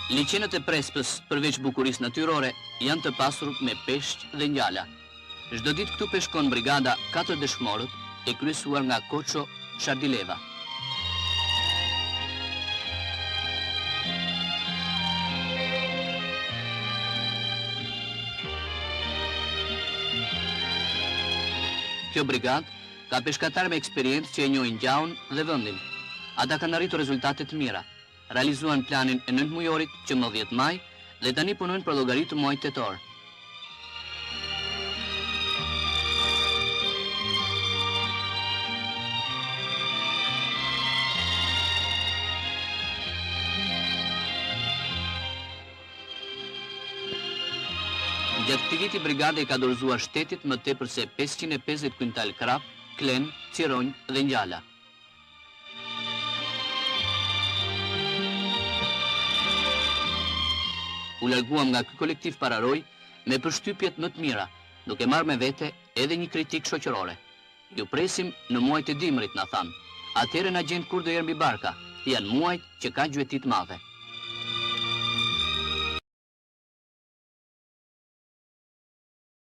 Liçenët e Prespës, përveç bukurisë natyrore, janë të pasur me peshq dhe ngjalla. Çdo ditë këtu peshkon brigada 4 dëshmorët, e kryesuar nga Koço Shardileva. Kjo brigadë ka peshkatar me eksperiencë që e njohin gjaun dhe vendin. Ata kanë arritur rezultate të mira. Realizuan planin e 9 mujorit që më 10 maj dhe tani punojnë për llogari të muajit tetor. Gjatë këtij viti brigada i ka dorëzuar shtetit më tepër se 550 kuintal krap, klen, cironj dhe ngjalla. U larguam nga ky kolektiv pararoj me përshtypjet më të mira, duke marrë me vete edhe një kritik shoqërore. Ju presim në muajt e dimrit, na thanë. Atëherë na gjen kur do erë mbi barka. Janë muajt që ka gjyëti të madhe.